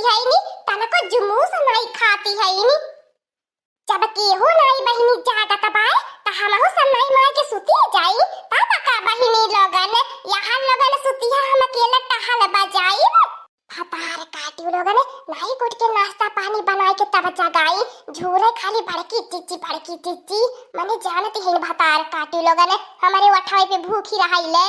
है नी तनको जुमूस नहीं खाती है नी जब केहू नहीं बहिनी जागत बाय त हमहु सन्नाई मार के सुती जाई तब का बहिनी लोगन यहाँ लोगन सुती है हम अकेले टहल बजाई फतार काटी लोगन नहीं कुट के नाश्ता पानी बनाए के तब जगाई झूरे खाली भड़की चिच्ची मने जानती है फतार काटी लोगन हमारे वठाई पे भूखी रहाइले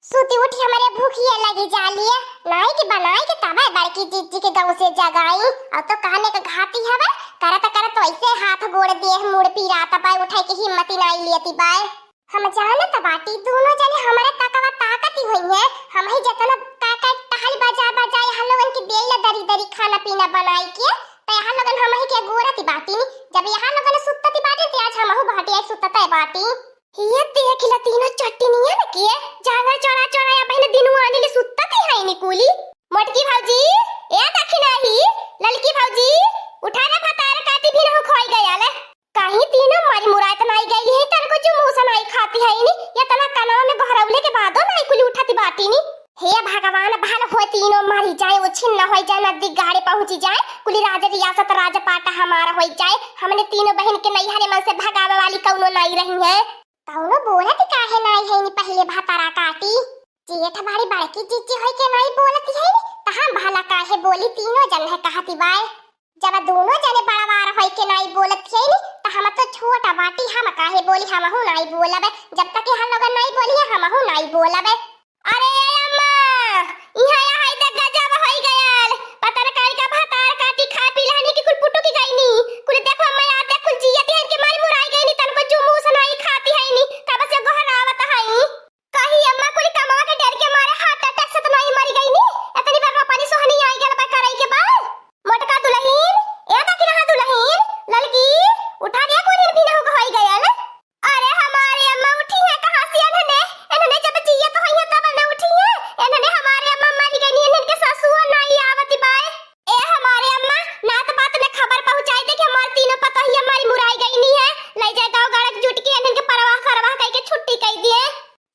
सुती उठी हमारे भूखी लगी जालिए नहीं कि बनाए के तब बड़की चिच्ची के गाँव से जगाई अब तो कहने का घाटी हवे करत ऐसे हाथ गोड़ दिए मुड़ पीराता पाए उठाई के हिम्मत ही नहीं लेती पाए हम जानत बाटी दोनों जने हमारे तकवा ताकत ही हुई है हम ही जतना काका टहल बजाए हम लोगन की देले दरी खाना पीना बनाई के तो यहाँ लोगन हम ही के गोरती बाटी नी जब यहाँ लोगन सुतती बाटी ते आज हमहु बाटी आई सुतता बाटी ये देखिला तीनों चट्टी नहीं है ना किए जांगर चोरा या बहन दिनु आने ले सुतती है नी कुली मोटकी भौजी ए दखिना ही ललकी भौजी उठा रे फतार काटी भी न खोई गया ले कहीं तीनों मारी मुरात नहीं गई है तन को जो मुंह से नहीं खाती है नी ये तना कनवा में घरौले के बादो नहीं कुली उठाती बाटी नी हे भगवान भाल हो तीनों मारी जाए वो छिन्न हो जाए नदी गाड़ी पहुंची जाए कुली राजा रियासत राजा पाटा हमारा हो जाए हमने तीनों बहन के नहीं हरे मन से भगावे वाली कौनो नहीं रही है कौनो बोलत काहे नहीं है नी पहले भातारा काटी जेठ बाड़ी बड़की जीजी होई के नहीं बोलती है त हम भला काहे बोली तीनों जन है कहती बाय जब दोनों जने बड़वार होई के नहीं बोलत है नी त हम तो छोटा बाटी हम काहे बोली हमहु नहीं बोलबे जब तक हम लोग नहीं बोली हमहु नहीं बोलबे अरे अम्मा इहा हाय तक गजब होई गयल पता न काई का भातार काटी खा पी लानी की कुल पुटू की गईनी कुल देखो मैं आ देख कुल जियत है के मारी मुराई गईनी तन को जो मुंह से नहीं खाती है नी तब से गहरावत है कही अम्मा कुल कमा के डर के मारे हार्ट अटैक से तो नहीं मरी गईनी इतनी बार पानी सोहनी आई गल बा कराई के बाद मोटका दुल्हन ए दखी रहा दुल्हन ललकी उठा दे कोई भी ना हो गया ना अरे हमारे अम्मा उठी है कहां से इन्होंने जब जिया तो है तब ना उठी है इन्होंने हमारे अम्मा मरी गई इनके ससुर नहीं आवती बाय ए हमारे अम्मा ना तो बात में खबर पहुंचाई दे कि हमारे तीनों पता ही हमारी मुराई गई नहीं है ले जाए गांव गड़क जुट के इनके परवाह करवा कह के छुट्टी कह दिए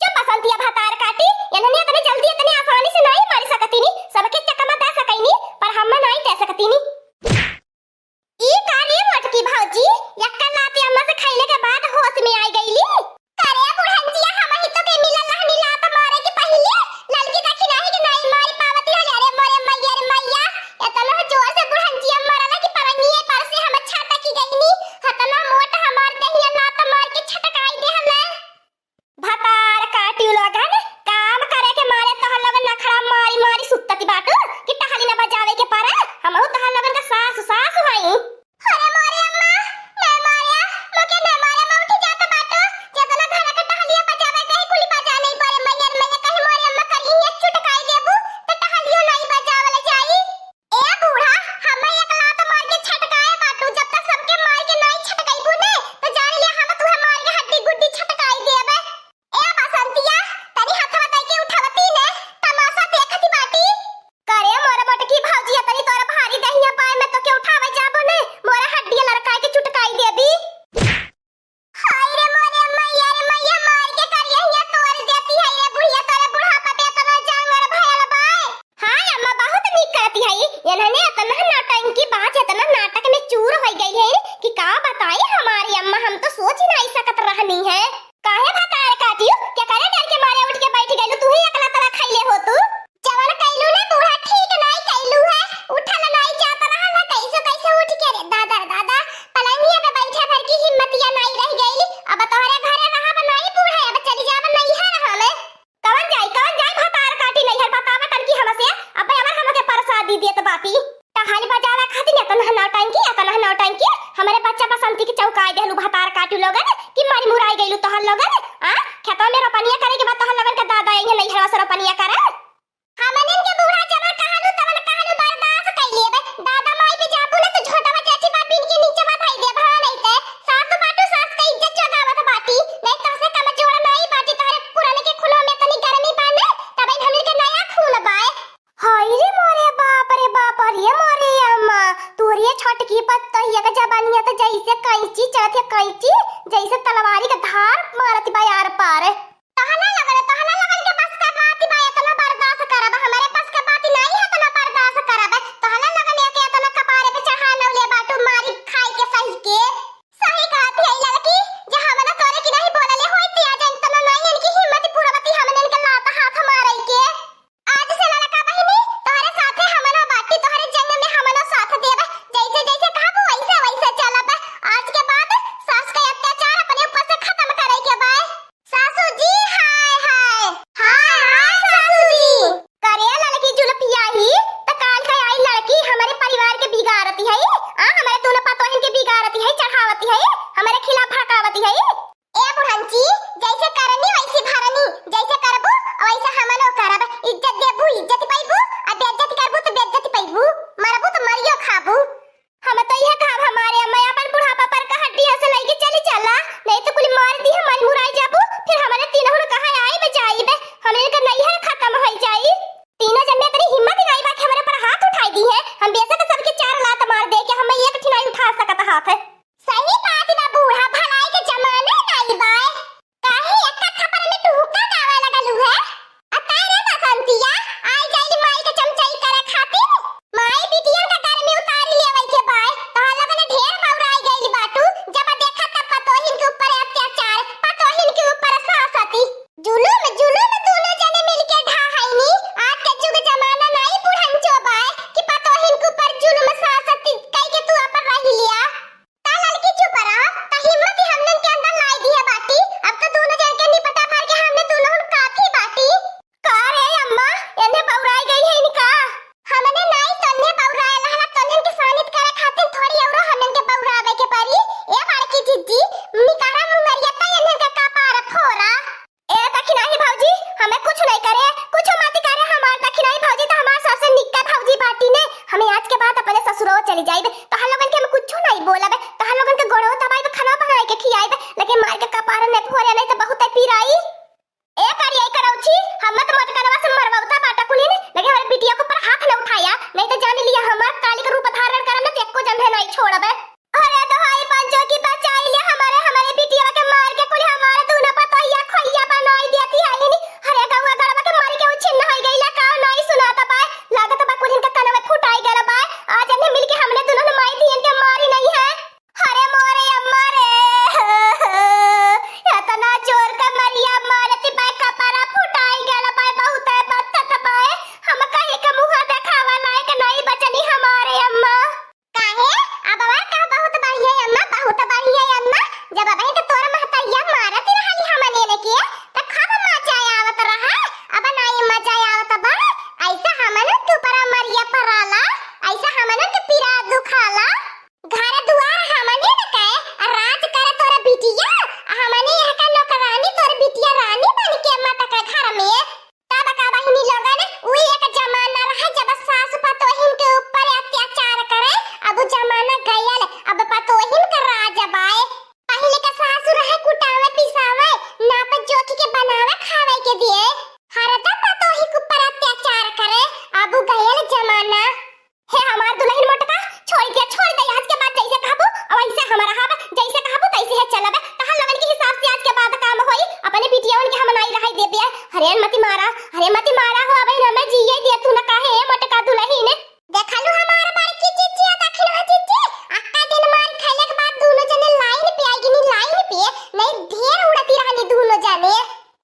क्या बसंतिया भातार काटी इन्होंने इतने जल्दी इतने आसानी से नहीं मार सकती नी सबके चक्कर में दे सकई नी पर हम नहीं दे सकती नी ई काली मोटकी भौजी यक्का लाती अम्मा से खाइले के बाद होश में आई गईली करे बुढ़ंजिया हम ही तो के मिला लहनी लात मारे की पहले ललकी देखी नहीं कि नहीं मारी पावती है अरे मोरे मैया रे मैया इतना जोर से बुढ़ंजिया मारला कि परनिए पर से हम छाटा की गईनी हतना मोट हमार दहिया लात मार के छटकाई दे हमें भातार काटी लगन काम करे के मारे तहल लगन नखरा मारी मारी सुतती बाटू कि टहली ना बजावे के पारे हमहु तहल लगन का सास हई अरे मोरे अम्मा मैं मारिया लोके न मारे मैं उठ जाता बाटू जतना घर का टहलिया बजावे कहीं कुली बजा नहीं पारे मैया कहीं मोरे अम्मा कली एक छुटकाई देबू तो टहलियो नहीं बजावले जाई ए बूढ़ा हम एक लात मार के छटकाए बाटू जब तक सबके मार के नहीं छटकाईबू ने तो जान लिया हम तुहे मार के हड्डी गुड्डी छटकाई देबे ए बसंतिया तनी हाथवा दई के उठावती ने तमाशा देखती बाटी करे मोर मोटकी भौजी तनी तोरा भारी दहिया पाए में तो के उठावे जाबो ने मोर हड्डी लड़काई के चुटकाई देबी हाय रे मोरे मैया मार के करिया तोड़ देती है रे बुढ़िया तोरे बुढ़ापा पे तना जांगर भयल बाय हाय अम्मा बहुत नीक करती है इन्होंने इतना नाटक की बात इतना नाटक में चूर हो गई है कि का बताई हमारी अम्मा हम तो सोच ही नहीं सकत रहनी है काहे भातार काटियो क्या करे डर के मारे उठ के बैठ गइलो तू ही अकला तरह खइले हो तू जवन कइलू ने बूढ़ा ठीक नहीं कइलू है उठल नहीं जाता रहा ना कैसे उठ के रे दादा पलंगिया पे बैठे भर की हिम्मतिया नहीं रह गईली अब तोहरे घरे रहा बनाई बूढ़ा अब चली जाब नहीं है हमें कौन जाई भातार काटी नहीं है बतावा तन की हमसे अब हमर के प्रसाद दी देत बापी टहल बजावा खाती ने तना नौटंकी हमारे बच्चा बसंती के चौकाई देलू भातार काटू लोगन कि मारी मुराई गइलू तोहर लोगन आ खेतों में रोपनिया करे के बाद तोहर लोगन का दादा यही नहीं हरवा से रोपनिया करे हमनन के बूढ़ा जबर कहलू तवन कहलू बर्दाश्त कइ लेबे दादा माई पे जाबू ना तो छोटा चाची बापी के नीचे बात आई दे भा नहीं ते सास बाटू सास का इज्जत जगावत बाटी नहीं तो से कम जोड़ नहीं बाटी तोहरे पुराने के खुलो में तनी गर्मी बाने तबे हमने के नया खून बाए हाय रे मोरे बाप रे मोरे अम्मा तोरिए छटकी पत्तहिया का जबानिया तो जैसे कैंची चलत है कैंची जैसे तलवारी का धार मारती बा यार पार तहला लगन के बस का बात बा इतना बर्दाश्त करब हमारे पास का बात नहीं है इतना बर्दाश्त करब तहला लगन हमनो करब इज्जत देबू इज्जत पाइबू आ बेइज्जत करबू तो बेइज्जत पाइबू मरबू तो मरियो खाबू हम तो यह खाब हमारे अम्मा अपन बुढ़ापा पर का हड्डी से लेके चली चला नहीं तो कुली मार दी हमारी मुराई जाबू फिर हमारे तीनों कहां आई बचाई बे हमरे का नहीं है खत्म हो जाई तीनों जन में तेरी हिम्मत नहीं बाकी हमारे पर हाथ उठाई दी है हम बेशक सबके चार लात मार दे के हम एक ठिनाई उठा सकत हाथ है सही बात ना बूढ़ा भलाई के जमाना नहीं बाय काहे एक थप्पड़ में टूका गावे लगलू है अतारे बसंतिया आई जाई माई के चमचाई करे खातिर माई बिटिया का घर में उतारी लेवई के बाय तहां लगन ढेर बौराई गईली बाटू जब देखा तब पतोहिन के ऊपर अत्याचार पतोहिन के ऊपर सासती जुलुम जुलुम दोनों जने मिलके ढाहाईनी आज के जुग जमाना नहीं बुढ़ंचो बाय कि पतोहिन के ऊपर जुलुम सासती कई के तू अपन रही लिया ता लड़की चुप रहा ता हिम्मत ही हमने के अंदर लाई दी है बाटी अब तो दोनों जन के निपटा भर के हमने दोनों काफी बाटी का रे अम्मा एने बौराई गई है इनका हमने नहीं तन्ने बौराए लहला तन्ने के सानित करे खातिर थोड़ी औरो हमने के बौरावे के परी ए बाड़की जिज्जी निकारा मुंगरिया ता एने का कपार फोरा ए दखिनाही भौजी हमें कुछ नहीं करे कुछ मत करे हमार दखिनाही भौजी तो हमार सबसे निक्का भौजी बाटी ने हमें आज के बाद अपने ससुरो चली जाइबे तो हम लोगन के हम कुछ नहीं बोलबे तो हम लोगन के गोड़ो दबाई खाना बनाए के खियाइबे लेकिन मार के कपार ने फोरे नहीं तो बहुत पीराई ए करिए करौची हम मत करवा से मरवाता बाटा कुली ने लेकिन हमारी बिटिया को पर हाथ न उठाया नहीं तो जान लिया हमार काली का रूप धारण करम न एको जन है नहीं छोड़बे अरे दोहाई पंचो की बचाई ले हमारे बिटिया के मार के कुली हमारे दोनों पतोहिया खोइया बनाई देती है नी अरे गौवा गड़वा के मार के उछिन्न हो गईला का नहीं सुनाता पाए लागत बा कुली के कनवे फुटाई गेला बा आज ने मिलके हमने दोनों ने माई दियन के मारी नहीं है अरे मोरे अम्मा रे इतना जोर का मरिया मारती बा कपड़ा फुटाई गेला बा बहुत है बत्तत बा हम कहे के मुंह देखावा लायक नहीं बचनी हमारे अम्मा काहे अब और का बहुत बढ़िया अम्मा बहुत बढ़िया अम्मा जब अब तो तोर महतैया मारती रहली हमने ने के त खब मजा आवत रहा अब नहीं मजा आवत बा ऐसा हमन के ऊपर मरिया पराला ऐसा हमन के पीरा दुखाला घर दुआर हमने न कहे राज करे तोर बिटिया हमने यह का नौकरानी तोर बिटिया रानी बन के मत के घर में तब का बहिनी लगन उही एक जमाना रहा जब सास पतोहिन के ऊपर अत्याचार करे अब जमाना गयल अब पतोहिन का राज बाए पहले का सासु रहे कुटावे पिसावे नाप जोख के बनावे खावे के दिए हरदम पतोही के ऊपर अत्याचार करे अब गयल जमाना हे हमार दुल्हन मोटका छोड़ दे आज के बाद जैसे कहबो और ऐसे हमारा हाब जैसे कहबो तैसे है चलबे तहां लगन के हिसाब से आज के बाद काम होई अपने बिटियावन के हम नहीं रही देबे हरे मती मारा हो अबे हमें जिए दे तू न काहे मोटका दुल्हन देखलू हमार बार की चिचिया दखिन हो चिची अक्का दिन मार खैले के बाद दोनों जने लाइन पे आई गिनी लाइन पे नहीं ढेर उड़ती रहनी दोनों जने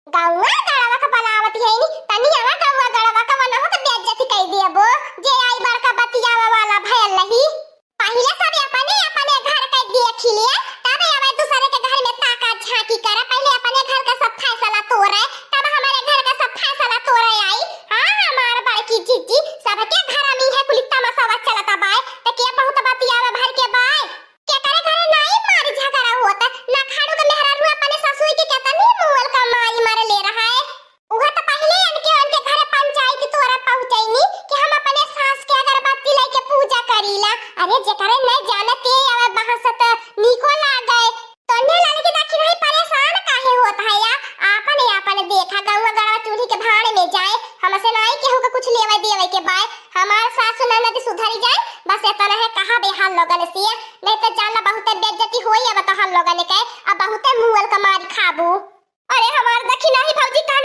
गाउवा गड़वा का बलावती है नी तनिया गाउवा गड़वा का बना हो तो बेइज्जती कई देबो जे आई बड़का बतियावा वाला भयल लही पहले सब अपने घर का देख लिया तब आवे दूसरे के घर में ताका झांकी करे पहले अपने घर का सब फैसला तोड़े तब हमारे घर का सब फैसला तोड़े आई हां हमार बड़की जिज्जी सबके घर में है कुली तमाशा चलता बाय त के बहुत बतियावा भर के बाय के करे घरे नहीं मार झगड़ा होता ना खाड़ू के मेहरारू अपने ससुई के केतनी मुअल का मारी ले रहा है उहा तो पहले उनके घर पंचायत तोरा पहुंचैनी कि हम अपने सास के अगरबत्ती लेके पूजा करीला अरे जेकरे नहीं जानते आवे बहसत निको लागे तन्ने लागे के दाखी नहीं परेशान काहे होत है या आपन देखा गौवा गड़वा चूल्ही के भाड़े में जाए हमसे नहीं केहू के कुछ लेवे देवे के बाय हमार सासु ननद सुधरी जाए बस इतना है कहा बेहाल लोगन से नहीं तो जानला बहुत बेइज्जती होई अब तो हम लोगन के अब बहुत मुअल का मार खाबू अरे हमार दखी नहीं भौजी कान